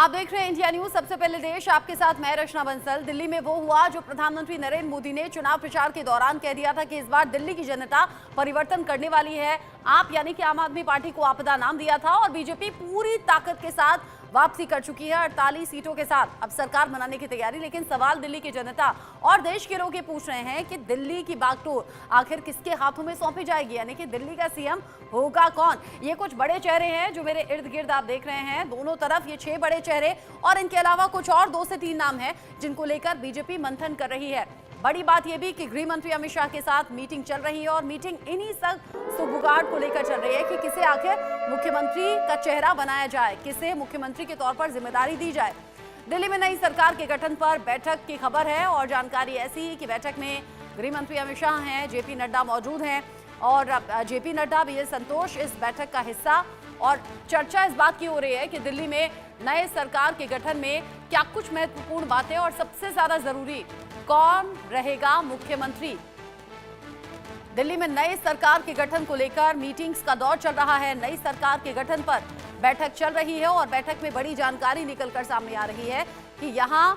आप देख रहे हैं इंडिया न्यूज। सबसे पहले देश, आपके साथ मैं रचना बंसल। दिल्ली में वो हुआ जो प्रधानमंत्री नरेंद्र मोदी ने चुनाव प्रचार के दौरान कह दिया था कि इस बार दिल्ली की जनता परिवर्तन करने वाली है। आप यानी कि आम आदमी पार्टी को आपदा नाम दिया था और बीजेपी पूरी ताकत के साथ वापसी कर चुकी है 48 सीटों के साथ। अब सरकार बनाने की तैयारी। लेकिन सवाल दिल्ली की जनता और देश के लोग ये पूछ रहे हैं कि दिल्ली की बागडोर आखिर किसके हाथों में सौंपी जाएगी, यानी कि दिल्ली का सीएम होगा कौन। ये कुछ बड़े चेहरे हैं जो मेरे इर्द गिर्द आप देख रहे हैं, दोनों तरफ ये 6 बड़े चेहरे और इनके अलावा कुछ और 2 से 3 नाम हैं जिनको लेकर बीजेपी मंथन कर रही है। बड़ी बात यह भी कि गृह मंत्री अमित शाह के साथ मीटिंग चल रही है और मीटिंग इन्हीं सब सुगबुगाहट को लेकर चल रही है कि किसे आखिर मुख्यमंत्री का चेहरा बनाया जाए, किसे मुख्यमंत्री के तौर पर जिम्मेदारी दी जाए। दिल्ली में नई सरकार के गठन पर बैठक की खबर है और जानकारी ऐसी है कि बैठक में गृह मंत्री अमित शाह हैं, जेपी नड्डा मौजूद हैं और जेपी नड्डा, बीएल संतोष इस बैठक का हिस्सा। और चर्चा इस बात की हो रही है कि दिल्ली में नए सरकार के गठन में क्या कुछ महत्वपूर्ण बातें और सबसे ज्यादा जरूरी कौन रहेगा मुख्यमंत्री। दिल्ली में नई सरकार के गठन को लेकर मीटिंग्स का दौर चल रहा है। नई सरकार के गठन पर बैठक चल रही है और बैठक में बड़ी जानकारी निकलकर सामने आ रही है कि यहां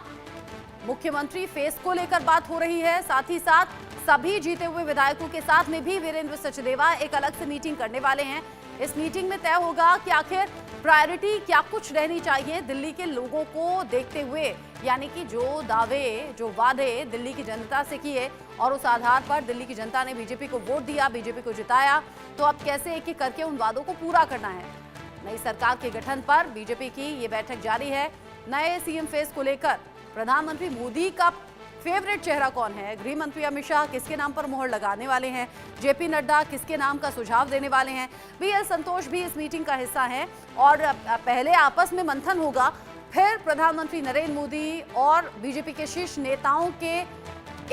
मुख्यमंत्री फेस को लेकर बात हो रही है। साथ ही साथ सभी जीते हुए विधायकों के साथ में भी वीरेंद्र सचदेवा एक अलग से मीटिंग करने वाले हैं। इस मीटिंग में तय होगा कि आखिर प्रायोरिटी क्या कुछ रहनी चाहिए दिल्ली के लोगों को देखते हुए, यानी कि जो दावे, जो वादे दिल्ली की जनता से किए और उस आधार पर दिल्ली की जनता ने बीजेपी को वोट दिया, बीजेपी को जिताया, तो अब कैसे एक एक करके उन वादों को पूरा करना है। नई सरकार के गठन पर बीजेपी की ये बैठक जारी है। नए सीएम फेस को लेकर प्रधानमंत्री मोदी का फेवरेट चेहरा कौन है, गृह मंत्री अमित शाह किसके नाम पर मोहर लगाने वाले हैं, जेपी नड्डा किसके नाम का सुझाव देने वाले हैं, बीएल संतोष भी इस मीटिंग का हिस्सा हैं। और पहले आपस में मंथन होगा, फिर प्रधानमंत्री नरेंद्र मोदी और बीजेपी के शीर्ष नेताओं के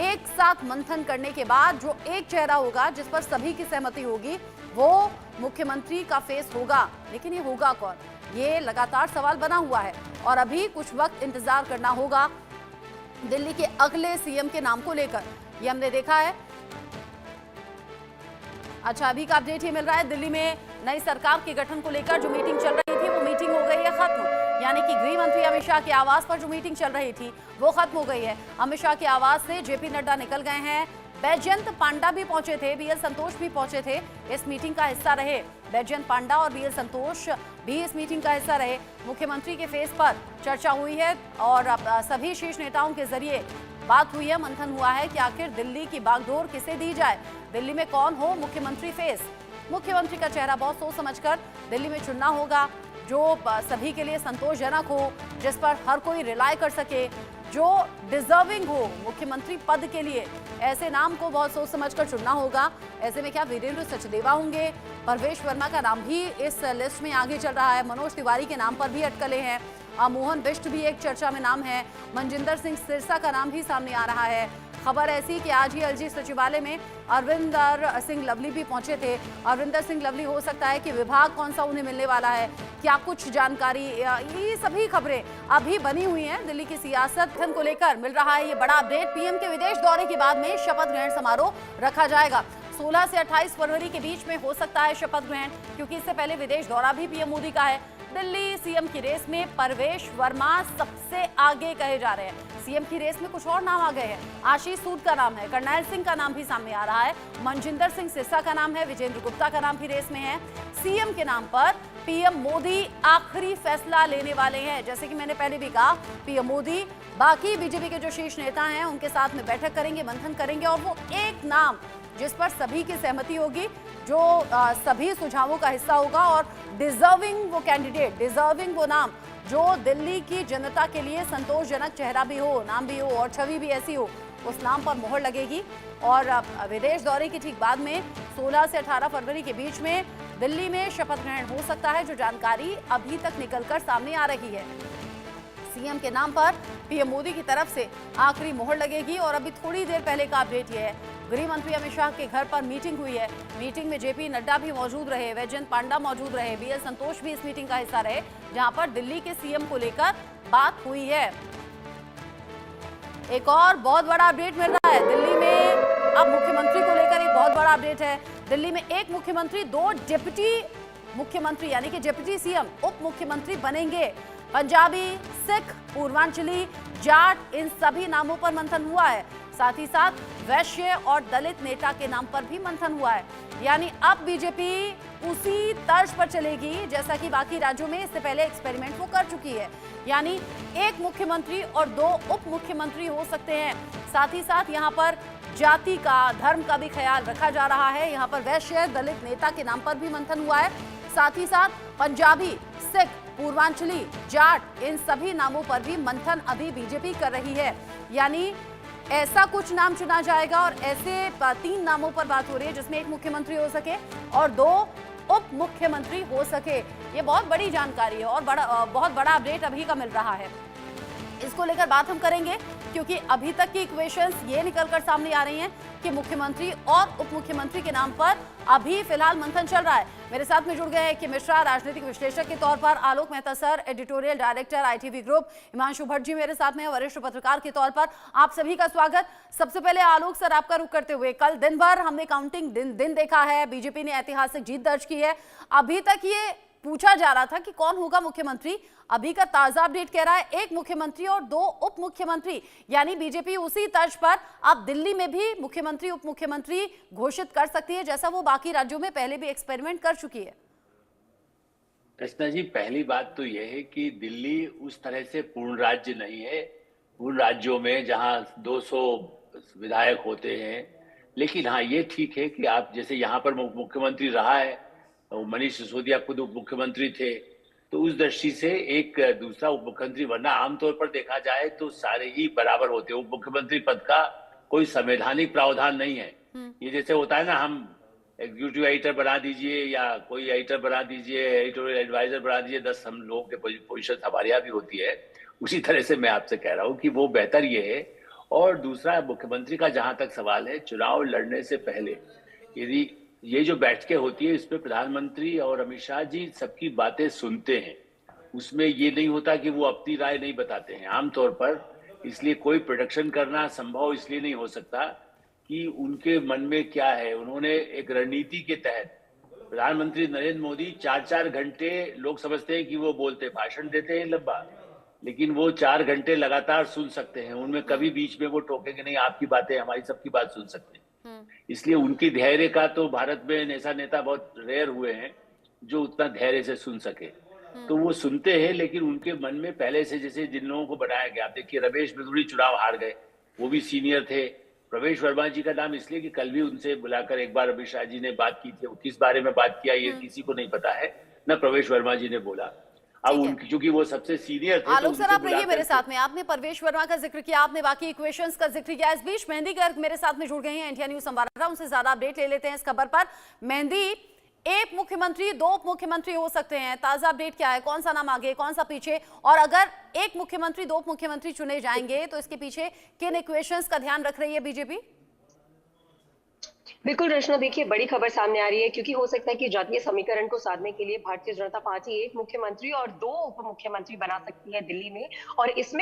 एक साथ मंथन करने के बाद जो एक चेहरा होगा जिस पर सभी की सहमति होगी, वो मुख्यमंत्री का फेस होगा। लेकिन ये होगा कौन, ये लगातार सवाल बना हुआ है और अभी कुछ वक्त इंतजार करना होगा दिल्ली के अगले सीएम के नाम को लेकर। ये हमने देखा है। अच्छा, अभी का अपडेट ये मिल रहा है, दिल्ली में नई सरकार के गठन को लेकर जो मीटिंग चल रही थी वो मीटिंग हो गई है खत्म, यानी कि गृह मंत्री अमित शाह के आवास पर जो मीटिंग चल रही थी वो खत्म हो गई है। अमित शाह के आवास से जेपी नड्डा निकल गए हैं, बैजयंत पांडा भी पहुंचे थे, बीएल संतोष भी पहुंचे थे, इस मीटिंग का हिस्सा रहे। बैजयंत पांडा और बीएल संतोष भी इस मीटिंग का हिस्सा रहे। मुख्यमंत्री के फेस पर चर्चा हुई है और सभी शीर्ष नेताओं के जरिए बात हुई है, मंथन हुआ है कि आखिर दिल्ली की बागडोर किसे दी जाए, दिल्ली में कौन हो मुख्यमंत्री फेस। मुख्यमंत्री का चेहरा बहुत सोच समझकर दिल्ली में चुनना होगा, जो सभी के लिए संतोषजनक हो, जिस पर हर कोई रिलाय कर सके, जो डिजर्विंग हो मुख्यमंत्री पद के लिए। ऐसे नाम को बहुत सोच समझकर चुनना होगा। ऐसे में क्या वीरेंद्र सचदेवा होंगे, परवेश वर्मा का नाम भी इस लिस्ट में आगे चल रहा है, मनोज तिवारी के नाम पर भी अटकलें हैं, मोहन बिष्ट भी एक चर्चा में नाम है, मनजिंदर सिंह सिरसा का नाम भी सामने आ रहा है। खबर ऐसी कि आज ही एलजी सचिवालय में अरविंदर सिंह लवली भी पहुंचे थे। अरविंदर सिंह लवली, हो सकता है कि विभाग कौन सा उन्हें मिलने वाला है, क्या कुछ जानकारी, ये सभी खबरें अभी बनी हुई हैं। दिल्ली की सियासत को लेकर मिल रहा है ये बड़ा अपडेट। पीएम के विदेश दौरे के बाद में शपथ ग्रहण समारोह रखा जाएगा। 16 से 28 फरवरी के बीच में हो सकता है शपथ ग्रहण, क्योंकि इससे पहले विदेश दौरा भी पीएम मोदी का है। दिल्ली सीएम की रेस में परवेश वर्मा सबसे आगे कहे जा रहे हैं। सीएम की रेस में कुछ और नाम आ गए हैं, आशीष सूद का नाम है, करनैल सिंह का नाम भी सामने आ रहा है, मनजिंदर सिंह सिरसा का नाम है, विजेंद्र गुप्ता का नाम भी रेस में है। सीएम के नाम पर पीएम मोदी आखिरी फैसला लेने वाले हैं। जैसे कि मैंने पहले भी कहा, पीएम मोदी बाकी बीजेपी के जो शीर्ष नेता हैं उनके साथ में बैठक करेंगे, मंथन करेंगे और वो एक नाम जिस पर सभी की सहमति होगी, जो सभी सुझावों का हिस्सा होगा और डिजर्विंग वो कैंडिडेट, डिजर्विंग वो नाम जो दिल्ली की जनता के लिए संतोषजनक चेहरा भी हो, नाम भी हो और छवि भी ऐसी हो, उस नाम पर मोहर लगेगी। और विदेश दौरे के ठीक बाद में 16 से 18 फरवरी के बीच में दिल्ली में शपथ ग्रहण हो सकता है, जो जानकारी अभी तक निकलकर सामने आ रही है। सीएम के नाम पर पीएम मोदी की तरफ से आखिरी मोहर लगेगी। और अभी थोड़ी देर पहले का अपडेट यह है, गृह मंत्री अमित शाह के घर पर मीटिंग हुई है। मीटिंग में जेपी नड्डा भी मौजूद रहे, बैजयंत पांडा मौजूद रहे, बीएल संतोष भी इस मीटिंग का हिस्सा रहे, जहां पर दिल्ली के सीएम को लेकर बात हुई है। एक और बहुत बड़ा अपडेट मिल रहा है दिल्ली में, अब मुख्यमंत्री को लेकर एक बहुत बड़ा अपडेट है। दिल्ली में एक मुख्यमंत्री, 2 डिप्टी मुख्यमंत्री यानी कि डिप्टी सीएम, उप मुख्यमंत्री बनेंगे। पंजाबी, सिख, पूर्वांचली, जाट, इन सभी नामों पर मंथन हुआ है। साथ ही साथ वैश्य और दलित नेता के नाम पर भी मंथन हुआ है। यानी अब बीजेपी उसी तर्ज पर चलेगी जैसा कि बाकी राज्यों में इससे पहले एक्सपेरिमेंट वो कर चुकी है। यानी एक मुख्यमंत्री और 2 उप मुख्यमंत्री हो सकते हैं। साथ ही साथ यहाँ पर जाति का, धर्म का भी ख्याल रखा जा रहा है। यहाँ पर वैश्य दलित नेता के नाम पर भी मंथन हुआ है। साथ ही साथ पंजाबी, सिख, पूर्वांचली, जाट, इन सभी नामों पर भी मंथन अभी बीजेपी कर रही है। यानी ऐसा कुछ नाम चुना जाएगा और ऐसे 3 नामों पर बात हो रही है जिसमें एक मुख्यमंत्री हो सके और 2 उप मुख्यमंत्री हो सके। ये बहुत बड़ी जानकारी है और बहुत बड़ा अपडेट अभी का मिल रहा है। इसको लेकर बात हम करेंगे क्योंकि अभी तक की इक्वेशंस ये निकलकर सामने आ रही हैं कि मुख्यमंत्री और उप मुख्यमंत्री के नाम पर अभी फिलहाल मंथन चल रहा है। मेरे साथ में जुड़ गए हैं कि मिश्रा, राजनीतिक विश्लेषक के तौर पर, Alok Mehta sir, editorial director ITV group, Himanshu Bhatt ji मेरे साथ में, वरिष्ठ पत्रकार के तौर पर। आप सभी का स्वागत। सबसे पहले आलोक सर, आपका रुख करते हुए, कल दिन भर हमने काउंटिंग दिन देखा है, बीजेपी ने ऐतिहासिक जीत दर्ज की है। अभी तक ये पूछा जा रहा था कि कौन होगा मुख्यमंत्री। अभी का ताजा अपडेट कह रहा है एक मुख्यमंत्री और 2 उप मुख्यमंत्री। यानी बीजेपी उसी तर्ज पर अब दिल्ली में भी मुख्यमंत्री उप मुख्यमंत्री घोषित कर सकती है जैसा वो बाकी राज्यों में पहले भी एक्सपेरिमेंट कर चुकी है। कृष्णा जी, पहली बात तो यह है कि दिल्ली उस तरह से पूर्ण राज्य नहीं है। पूर्ण राज्यों में जहां 200 विधायक होते हैं, लेकिन हाँ ये ठीक है कि आप जैसे यहाँ पर मुख्यमंत्री रहा है, मनीष सिसोदिया खुद उप मुख्यमंत्री थे, तो उस दृष्टि से एक दूसरा उप मुख्यमंत्री, वरना आमतौर पर देखा जाए तो सारे ही बराबर होते हैं। उप मुख्यमंत्री पद का कोई संवैधानिक प्रावधान नहीं है। ये जैसे होता है ना, हम एग्जीक्यूटिव एडिटर बना दीजिए या कोई एडिटर बना दीजिए, एडिटोरियल एडवाइजर बना दीजिए, 10 हम लोगों के पोजीशन हमारे यहाँ भी होती है। उसी तरह से मैं आपसे कह रहा हूँ कि वो बेहतर ये है। और दूसरा, मुख्यमंत्री का जहां तक सवाल है, चुनाव लड़ने से पहले यदि ये जो बैठकें होती है, इसमें प्रधानमंत्री और अमित शाह जी सबकी बातें सुनते हैं। उसमें ये नहीं होता कि वो अपनी राय नहीं बताते हैं आमतौर पर। इसलिए कोई प्रोडक्शन करना संभव इसलिए नहीं हो सकता कि उनके मन में क्या है। उन्होंने एक रणनीति के तहत, प्रधानमंत्री नरेंद्र मोदी 4-4 घंटे, लोग समझते हैं कि वो बोलते भाषण देते हैं लंबा, लेकिन वो 4 घंटे लगातार सुन सकते हैं। उनमें कभी बीच में वो टोकेंगे नहीं, आपकी बातें हमारी सबकी बात सुन सकते हैं। इसलिए उनकी धैर्य का तो भारत में ऐसा नेता बहुत रेयर हुए हैं जो उतना धैर्य से सुन सके। तो वो सुनते हैं, लेकिन उनके मन में पहले से, जैसे जिन लोगों को बनाया गया, आप देखिए रमेश बिधूड़ी चुनाव हार गए, वो भी सीनियर थे। प्रवेश वर्मा जी का नाम इसलिए कि कल भी उनसे बुलाकर एक बार अमित शाह जी ने बात की थी। वो किस बारे में बात किया ये किसी को नहीं पता है, न प्रवेश वर्मा जी ने बोला। अब उनकी, चूंकि वो सबसे सीनियर थे, आलोक सर, आप रहिए मेरे साथ में। आपने परवेश वर्मा का जिक्र किया, आपने बाकी इक्वेशंस का जिक्र किया। इस बीच मेहंदी गर्ग मेरे साथ में जुड़ गई हैं, इंडिया न्यूज संवाददाता, उनसे ज्यादा अपडेट ले लेते हैं इस खबर पर। मेहंदी, एक मुख्यमंत्री 2 उप मुख्यमंत्री हो सकते हैं, ताजा अपडेट क्या है? कौन सा नाम आगे, कौन सा पीछे? और अगर एक मुख्यमंत्री 2 उप मुख्यमंत्री चुने जाएंगे तो इसके पीछे किन इक्वेशंस का ध्यान रख रही है बीजेपी? बिल्कुल रचना, देखिए बड़ी खबर सामने आ रही है क्योंकि हो सकता है कि जातीय समीकरण को साधने के लिए भारतीय जनता पार्टी एक मुख्यमंत्री और 2 उप मुख्यमंत्री बना सकती है दिल्ली में। और इसमें